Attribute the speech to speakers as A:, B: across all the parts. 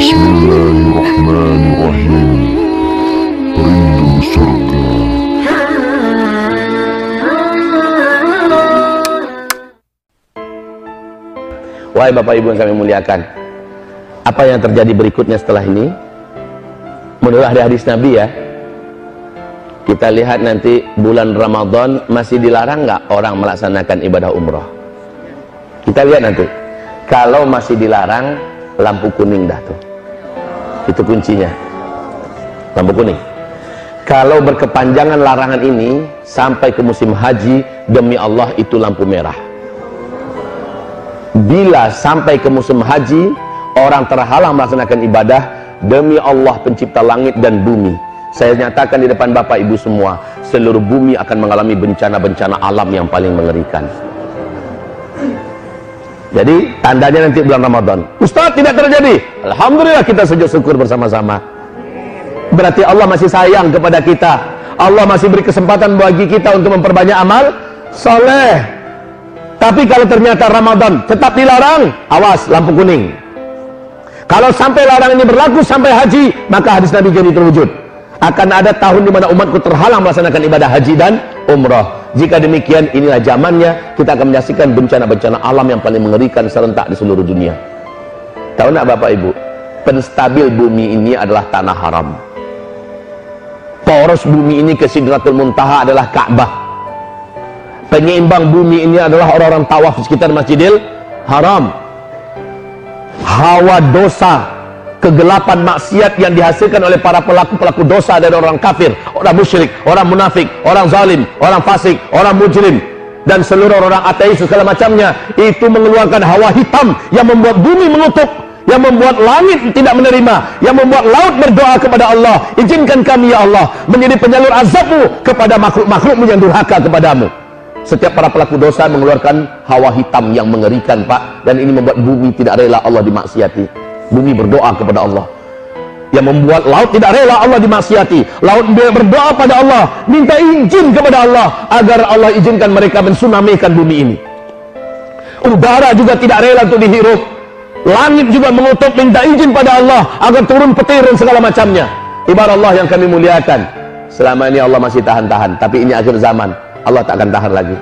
A: Bismillahirrahmanirrahim. Rindu surga.
B: Wahai Bapak Ibu yang kami muliakan, apa yang terjadi berikutnya setelah ini? Menurut hadis Nabi ya, kita lihat nanti bulan Ramadan masih dilarang nggak orang melaksanakan ibadah umroh? Kita lihat nanti. Kalau masih dilarang, lampu kuning dah tuh. Itu kuncinya. Lampu kuning. Kalau berkepanjangan larangan ini sampai ke musim haji, demi Allah itu lampu merah. Bila sampai ke musim haji, orang terhalang melaksanakan ibadah, demi Allah pencipta langit dan bumi, saya nyatakan di depan Bapak Ibu semua, seluruh bumi akan mengalami bencana-bencana alam yang paling mengerikan. Jadi tandanya nanti bulan Ramadan. Ustaz, tidak terjadi. Alhamdulillah, kita sujud syukur bersama-sama. Berarti Allah masih sayang kepada kita. Allah masih beri kesempatan bagi kita untuk memperbanyak amal soleh. Tapi kalau ternyata Ramadan tetap dilarang, awas, lampu kuning. Kalau sampai larangan ini berlaku sampai haji, maka hadis Nabi jadi terwujud. Akan ada tahun di mana umatku terhalang melaksanakan ibadah haji dan umrah. Jika demikian, inilah zamannya kita akan menyaksikan bencana-bencana alam yang paling mengerikan serentak di seluruh dunia. Tahu nak Bapak Ibu, penstabil bumi ini adalah tanah haram. Poros bumi ini ke Sidratul Muntaha adalah Ka'bah. Penyeimbang bumi ini adalah orang-orang tawaf di sekitar Masjidil Haram. Hawa dosa, kegelapan maksiat yang dihasilkan oleh para pelaku-pelaku dosa dari orang kafir, orang musyrik, orang munafik, orang zalim, orang fasik, orang mujrim, dan seluruh orang ateis segala macamnya, itu mengeluarkan hawa hitam yang membuat bumi mengutuk, yang membuat langit tidak menerima, yang membuat laut berdoa kepada Allah, izinkan kami ya Allah menjadi penyalur azabmu kepada makhluk-makhlukmu yang durhaka kepadamu. Setiap para pelaku dosa mengeluarkan hawa hitam yang mengerikan, Pak, dan ini membuat bumi tidak rela Allah dimaksiati. Bumi berdoa kepada Allah, yang membuat laut tidak rela Allah dimaksiati. Laut berdoa pada Allah, minta izin kepada Allah agar Allah izinkan mereka mensunamikan bumi ini. Udara juga tidak rela untuk dihirup. Langit juga mengutuk, minta izin pada Allah agar turun petir dan segala macamnya. Ibarat Allah yang kami muliakan, selama ini Allah masih tahan-tahan, tapi ini akhir zaman, Allah tak akan tahan lagi.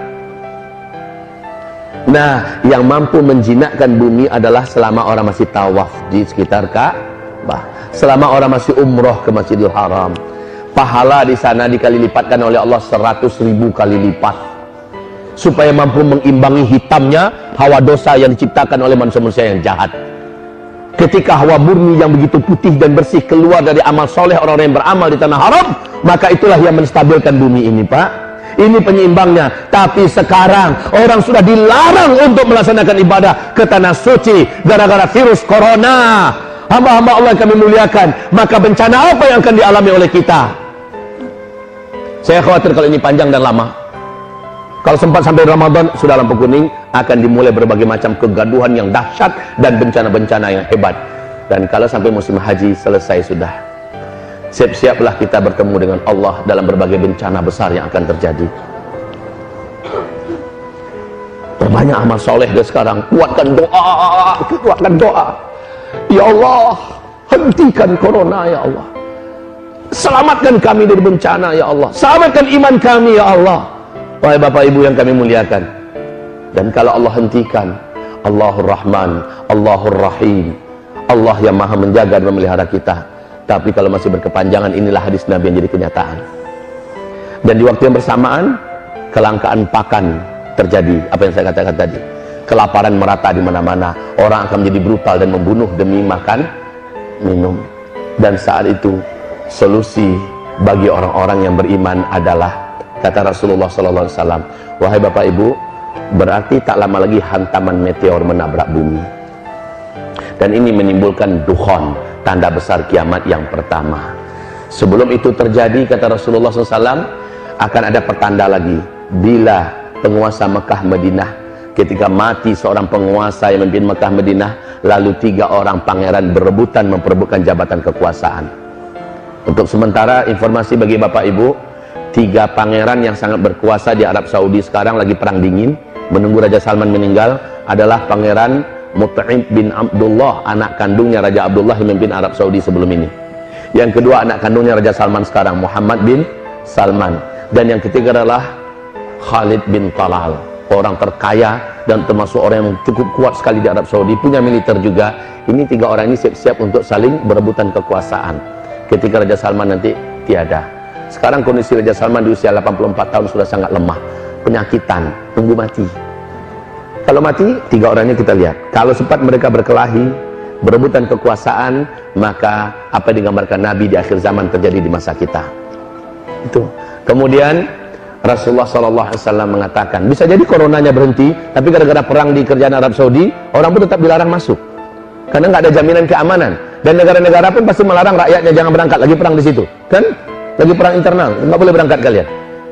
B: Nah, yang mampu menjinakkan bumi adalah selama orang masih tawaf di sekitar Ka'bah, selama orang masih umroh ke Masjidil Haram. Pahala di sana dikali lipatkan oleh Allah 100.000 kali lipat, supaya mampu mengimbangi hitamnya hawa dosa yang diciptakan oleh manusia-manusia yang jahat. Ketika hawa murni yang begitu putih dan bersih keluar dari amal soleh orang-orang yang beramal di tanah haram, maka itulah yang menstabilkan bumi ini, Pak. Ini penyeimbangnya. Tapi sekarang orang sudah dilarang untuk melaksanakan ibadah ke tanah suci gara-gara virus corona. Hamba-hamba Allah yang kami muliakan, maka bencana apa yang akan dialami oleh kita? Saya khawatir kalau ini panjang dan lama. Kalau sempat sampai Ramadan, sudah lampu kuning, akan dimulai berbagai macam kegaduhan yang dahsyat dan bencana-bencana yang hebat. Dan kalau sampai musim haji selesai sudah, siap-siaplah kita bertemu dengan Allah dalam berbagai bencana besar yang akan terjadi. Perbanyak amal soleh dari sekarang. Kuatkan doa. Ya Allah, hentikan corona ya Allah. Selamatkan kami dari bencana ya Allah. Selamatkan iman kami ya Allah. Wahai Bapak Ibu yang kami muliakan. Dan kalau Allah hentikan, Allahur Rahman, Allahur Rahim, Allah yang maha menjaga dan memelihara kita. Tapi kalau masih berkepanjangan, inilah hadis Nabi yang jadi kenyataan. Dan di waktu yang bersamaan, kelangkaan pakan terjadi. Apa yang saya katakan tadi, kelaparan merata di mana-mana. Orang akan menjadi brutal dan membunuh demi makan, minum. Dan saat itu solusi bagi orang-orang yang beriman adalah, kata Rasulullah SAW, wahai Bapak Ibu, berarti tak lama lagi hantaman meteor menabrak bumi. Dan ini menimbulkan dukhon, tanda besar kiamat yang pertama. Sebelum itu terjadi, kata Rasulullah SAW, akan ada pertanda lagi. Bila penguasa Mekah Madinah, ketika mati seorang penguasa yang memimpin Mekah Madinah, lalu 3 orang pangeran berebutan memperebutkan jabatan kekuasaan. Untuk sementara informasi bagi Bapak Ibu, 3 pangeran yang sangat berkuasa di Arab Saudi sekarang lagi perang dingin, menunggu Raja Salman meninggal, adalah Pangeran Mut'im bin Abdullah, anak kandungnya Raja Abdullah yang memimpin Arab Saudi sebelum ini. Yang kedua anak kandungnya Raja Salman sekarang, Muhammad bin Salman. Dan yang ketiga adalah Khalid bin Talal, orang terkaya dan termasuk orang yang cukup kuat sekali di Arab Saudi, punya militer juga. Ini tiga orang ini siap-siap untuk saling berebutan kekuasaan ketika Raja Salman nanti tiada. Sekarang kondisi Raja Salman di usia 84 tahun sudah sangat lemah, penyakitan, tunggu mati. Kalau mati, tiga orangnya kita lihat. Kalau sempat mereka berkelahi, berebutan kekuasaan, maka apa yang digambarkan Nabi di akhir zaman terjadi di masa kita. Itu. Kemudian Rasulullah SAW mengatakan, bisa jadi coronanya berhenti, tapi gara-gara perang di kerajaan Arab Saudi, orang pun tetap dilarang masuk. Karena nggak ada jaminan keamanan. Dan negara-negara pun pasti melarang rakyatnya jangan berangkat, lagi perang di situ. Kan? Lagi perang internal, nggak boleh berangkat kalian.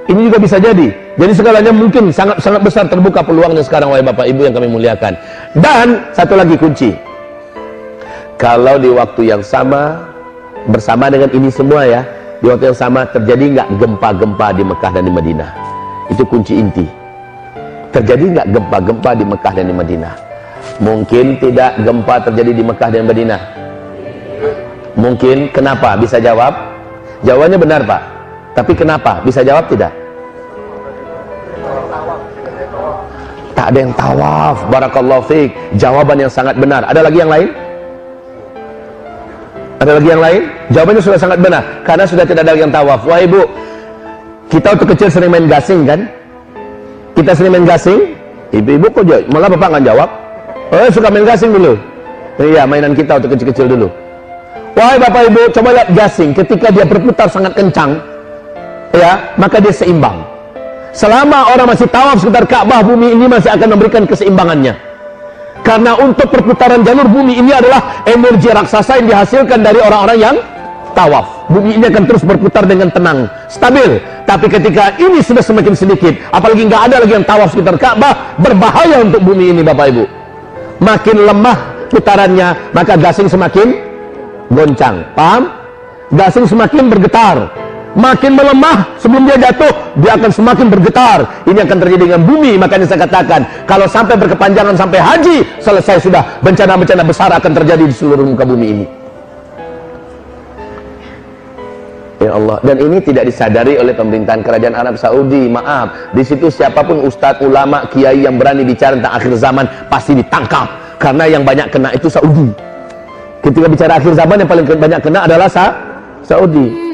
B: Ini juga bisa jadi. Jadi segalanya mungkin sangat besar terbuka peluangnya sekarang, wahai Bapak Ibu yang kami muliakan. Dan satu lagi kunci. Kalau di waktu yang sama, bersama dengan ini semua ya, di waktu yang sama terjadi nggak gempa-gempa di Mekah dan di Madinah? Itu kunci inti. Terjadi nggak gempa-gempa di Mekah dan di Madinah? Mungkin tidak gempa terjadi di Mekah dan Madinah. Mungkin. Kenapa? Bisa jawab? Jawabannya benar, Pak. Tapi kenapa? Bisa jawab tidak? Tak ada yang tawaf. Barakallahu fiik. Jawaban yang sangat benar. Ada lagi yang lain? Ada lagi yang lain? Jawabannya sudah sangat benar. Karena sudah tidak ada yang tawaf. Wah Ibu, kita waktu kecil sering main gasing kan? Kita sering main gasing. Ibu-ibu kok jawab? Malah Bapak nggak jawab. Oh, suka main gasing dulu. Iya, mainan kita waktu kecil-kecil dulu. Wahai Bapak Ibu, coba lihat gasing. Ketika dia berputar sangat kencang, ya, maka dia seimbang. Selama orang masih tawaf sekitar Ka'bah, bumi ini masih akan memberikan keseimbangannya. Karena untuk perputaran jalur bumi ini adalah energi raksasa yang dihasilkan dari orang-orang yang tawaf. Bumi ini akan terus berputar dengan tenang, stabil. Tapi ketika ini sudah semakin sedikit, apalagi nggak ada lagi yang tawaf sekitar Ka'bah, berbahaya untuk bumi ini, Bapak Ibu. Makin lemah putarannya, maka gasing semakin goncang. Paham? Gasing semakin bergetar. Makin melemah sebelum dia jatuh, dia akan semakin bergetar. Ini akan terjadi dengan bumi. Makanya saya katakan, kalau sampai berkepanjangan sampai haji selesai sudah, bencana-bencana besar akan terjadi di seluruh muka bumi ini. Ya Allah. Dan ini tidak disadari oleh pemerintahan kerajaan Arab Saudi. Maaf, di situ siapapun ustadz, ulama, kiai yang berani bicara tentang akhir zaman pasti ditangkap. Karena yang banyak kena itu Saudi. Ketika bicara akhir zaman, yang paling banyak kena adalah Saudi.